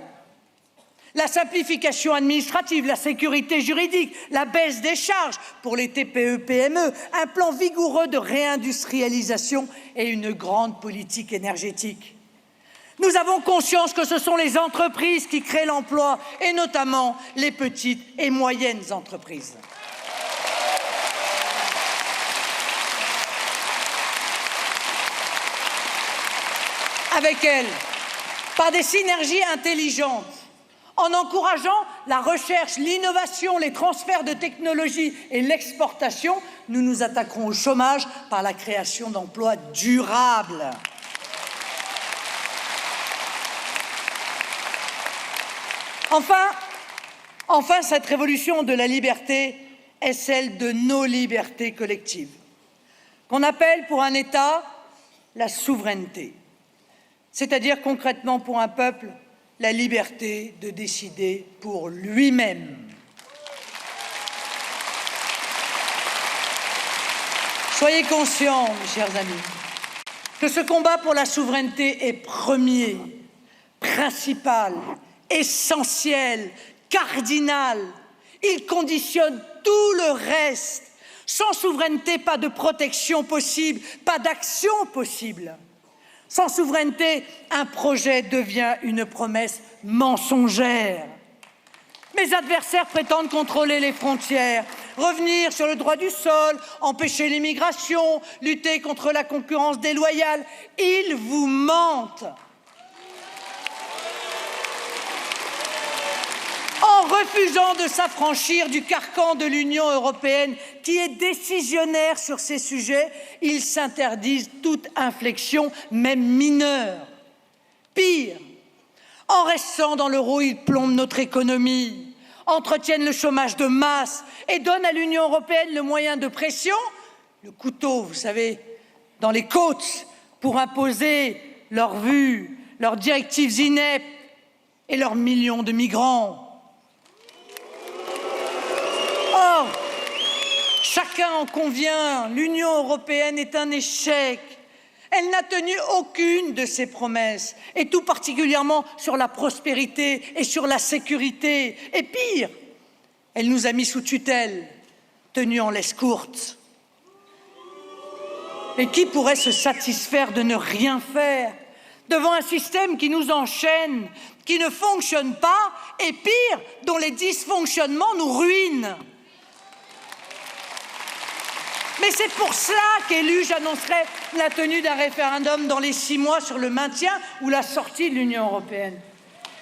A: la simplification administrative, la sécurité juridique, la baisse des charges pour les TPE-PME, un plan vigoureux de réindustrialisation et une grande politique énergétique. Nous avons conscience que ce sont les entreprises qui créent l'emploi, et notamment les petites et moyennes entreprises. Avec elles, par des synergies intelligentes, en encourageant la recherche, l'innovation, les transferts de technologies et l'exportation, nous nous attaquerons au chômage par la création d'emplois durables. Enfin, cette révolution de la liberté est celle de nos libertés collectives, qu'on appelle pour un État la souveraineté, c'est-à-dire concrètement pour un peuple la liberté de décider pour lui-même. Soyez conscients, mes chers amis, que ce combat pour la souveraineté est premier, principal, essentiel, cardinal. Il conditionne tout le reste. Sans souveraineté, pas de protection possible, pas d'action possible. Sans souveraineté, un projet devient une promesse mensongère. Mes adversaires prétendent contrôler les frontières, revenir sur le droit du sol, empêcher l'immigration, lutter contre la concurrence déloyale. Ils vous mentent. En refusant de s'affranchir du carcan de l'Union européenne, qui est décisionnaire sur ces sujets, ils s'interdisent toute inflexion, même mineure. Pire, en restant dans l'euro, ils plombent notre économie, entretiennent le chômage de masse et donnent à l'Union européenne le moyen de pression, le couteau, vous savez, dans les côtes, pour imposer leurs vues, leurs directives ineptes et leurs millions de migrants. Or, chacun en convient, l'Union européenne est un échec. Elle n'a tenu aucune de ses promesses, et tout particulièrement sur la prospérité et sur la sécurité. Et pire, elle nous a mis sous tutelle, tenus en laisse courte. Et qui pourrait se satisfaire de ne rien faire devant un système qui nous enchaîne, qui ne fonctionne pas, et pire, dont les dysfonctionnements nous ruinent? Mais c'est pour cela qu'élu, j'annoncerai la tenue d'un référendum dans les 6 mois sur le maintien ou la sortie de l'Union européenne.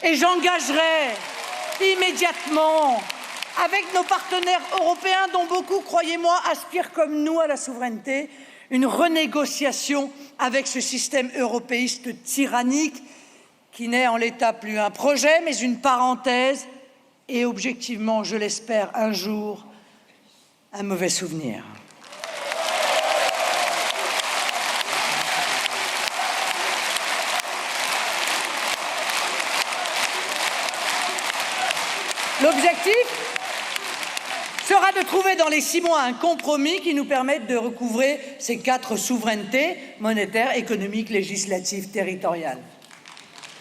A: Et j'engagerai immédiatement, avec nos partenaires européens, dont beaucoup, croyez-moi, aspirent comme nous à la souveraineté, une renégociation avec ce système européiste tyrannique qui n'est en l'état plus un projet, mais une parenthèse et objectivement, je l'espère, un jour, un mauvais souvenir. L'objectif sera de trouver dans les 6 mois un compromis qui nous permette de recouvrer ces 4 souverainetés monétaires, économiques, législatives, territoriales.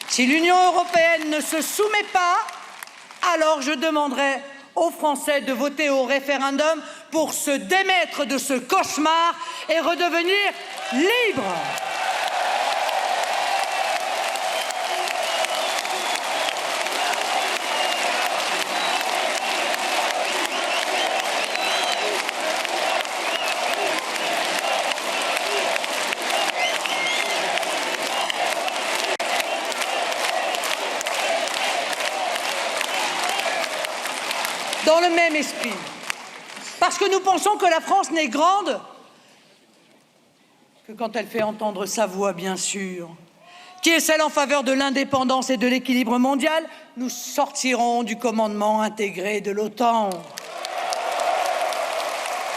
A: Si l'Union européenne ne se soumet pas, alors je demanderai aux Français de voter au référendum pour se démettre de ce cauchemar et redevenir libres. dans le même esprit. Parce que nous pensons que la France n'est grande que quand elle fait entendre sa voix, bien sûr, qui est celle en faveur de l'indépendance et de l'équilibre mondial. Nous sortirons du commandement intégré de l'OTAN.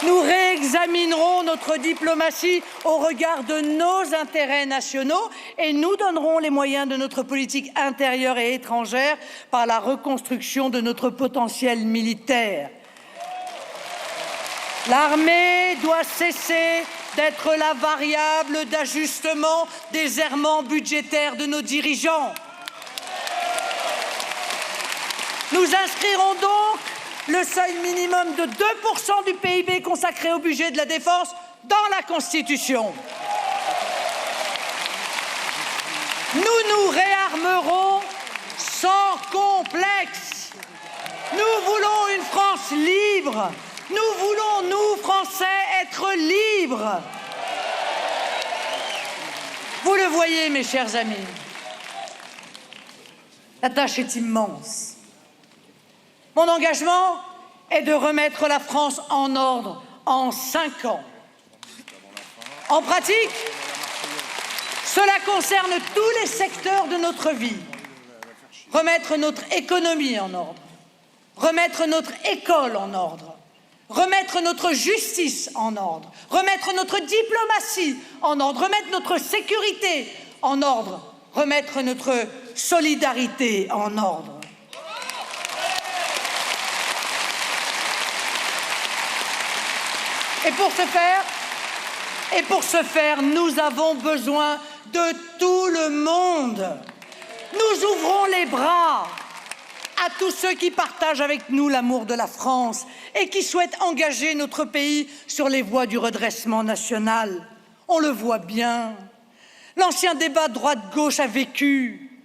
A: Nous réexaminerons notre diplomatie au regard de nos intérêts nationaux et nous donnerons les moyens de notre politique intérieure et étrangère par la reconstruction de notre potentiel militaire. L'armée doit cesser d'être la variable d'ajustement des errements budgétaires de nos dirigeants. Nous inscrirons donc le seuil minimum de 2% du PIB consacré au budget de la défense dans la Constitution. Nous nous réarmerons sans complexe. Nous voulons une France libre. Nous voulons, nous, Français, être libres. Vous le voyez, mes chers amis, la tâche est immense. Mon engagement est de remettre la France en ordre en 5 ans. En pratique, cela concerne tous les secteurs de notre vie. Remettre notre économie en ordre, remettre notre école en ordre, remettre notre justice en ordre, remettre notre diplomatie en ordre, remettre notre sécurité en ordre, remettre notre solidarité en ordre. Et pour ce faire, nous avons besoin de tout le monde. Nous ouvrons les bras à tous ceux qui partagent avec nous l'amour de la France et qui souhaitent engager notre pays sur les voies du redressement national. On le voit bien. L'ancien débat droite-gauche a vécu.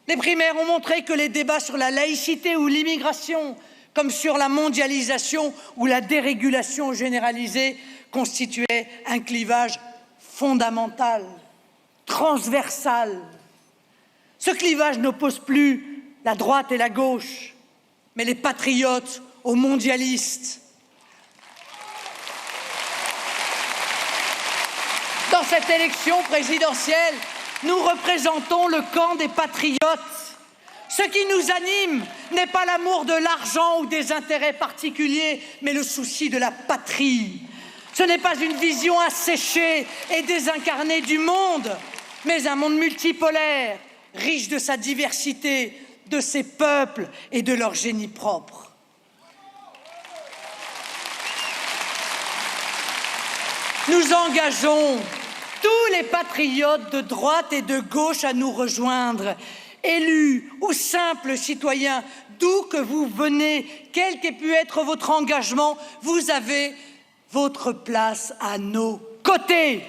A: Les primaires ont montré que les débats sur la laïcité ou l'immigration, comme sur la mondialisation ou la dérégulation généralisée, constituaient un clivage fondamental, transversal. Ce clivage n'oppose plus la droite et la gauche, mais les patriotes aux mondialistes. Dans cette élection présidentielle, nous représentons le camp des patriotes. Ce qui nous anime n'est pas l'amour de l'argent ou des intérêts particuliers, mais le souci de la patrie. Ce n'est pas une vision asséchée et désincarnée du monde, mais un monde multipolaire, riche de sa diversité, de ses peuples et de leur génie propre. Nous engageons tous les patriotes de droite et de gauche à nous rejoindre. Élus ou simples citoyens, d'où que vous venez, quel qu'ait pu être votre engagement, vous avez votre place à nos côtés.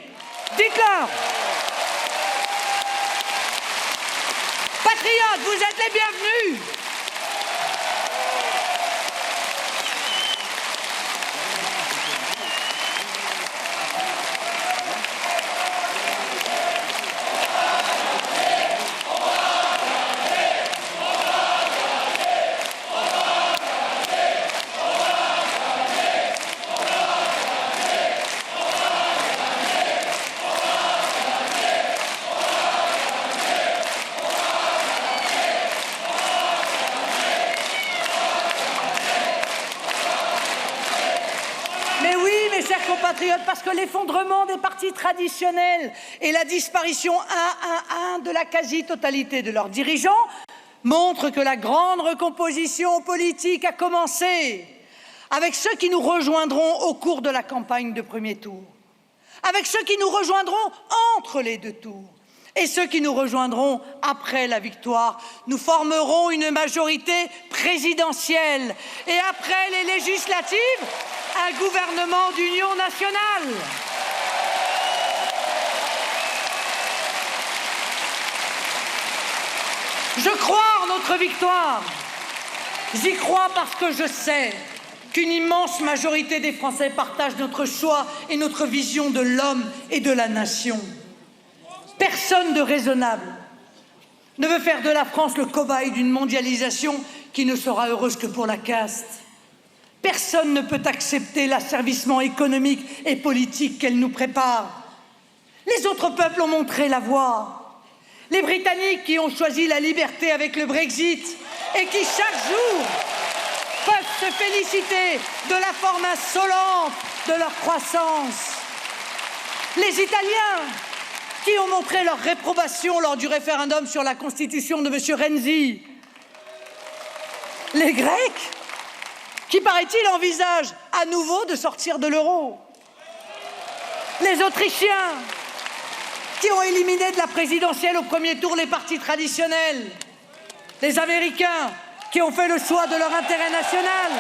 A: Dites-leur. Patriotes, vous êtes les bienvenus. Compatriotes, parce que l'effondrement des partis traditionnels et la disparition un à un de la quasi-totalité de leurs dirigeants montrent que la grande recomposition politique a commencé avec ceux qui nous rejoindront au cours de la campagne de premier tour, avec ceux qui nous rejoindront entre les deux tours et ceux qui nous rejoindront après la victoire. Nous formerons une majorité présidentielle et après les législatives, un gouvernement d'union nationale. Je crois en notre victoire. J'y crois parce que je sais qu'une immense majorité des Français partagent notre choix et notre vision de l'homme et de la nation. Personne de raisonnable ne veut faire de la France le cobaye d'une mondialisation qui ne sera heureuse que pour la caste. Personne ne peut accepter l'asservissement économique et politique qu'elle nous prépare. Les autres peuples ont montré la voie. Les Britanniques qui ont choisi la liberté avec le Brexit et qui chaque jour peuvent se féliciter de la forme insolente de leur croissance. Les Italiens qui ont montré leur réprobation lors du référendum sur la constitution de M. Renzi. Les Grecs qui, paraît-il, envisagent à nouveau de sortir de l'euro. Les Autrichiens qui ont éliminé de la présidentielle au premier tour les partis traditionnels. Les Américains qui ont fait le choix de leur intérêt national.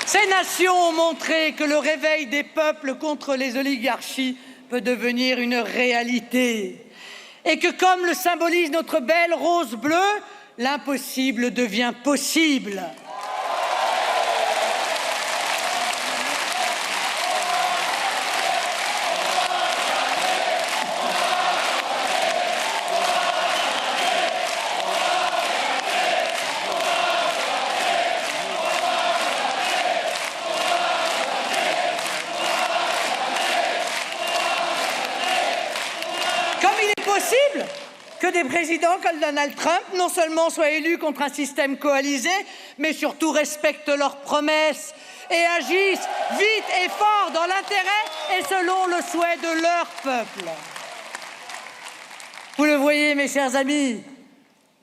A: Ces nations ont montré que le réveil des peuples contre les oligarchies peut devenir une réalité et que, comme le symbolise notre belle rose bleue, l'impossible devient possible. Comme il est possible que des présidents comme Donald Trump non seulement soient élus contre un système coalisé, mais surtout respectent leurs promesses et agissent vite et fort dans l'intérêt et selon le souhait de leur peuple. Vous le voyez, mes chers amis,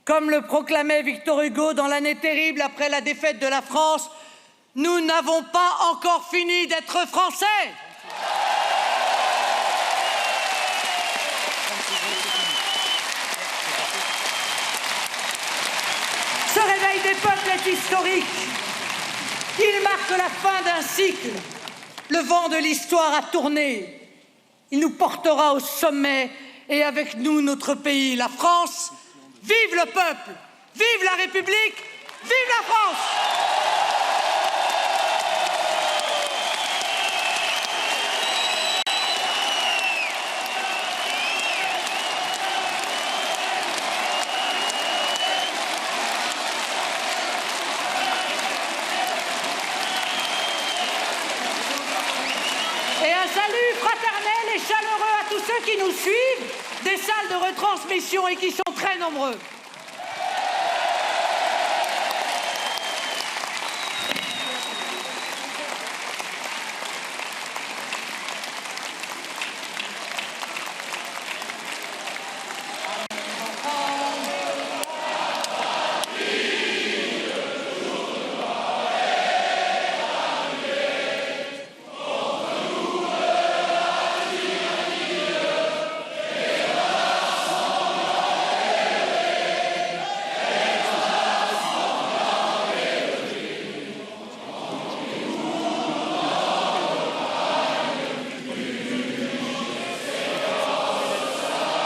A: comme le proclamait Victor Hugo dans l'année terrible après la défaite de la France, nous n'avons pas encore fini d'être Français. Ce réveil des peuples est historique. Il marque la fin d'un cycle. Le vent de l'histoire a tourné. Il nous portera au sommet et avec nous notre pays, la France. Vive le peuple, vive la République, vive la France! Et un salut fraternel et chaleureux à tous ceux qui nous suivent des salles de retransmission et qui sont très nombreux.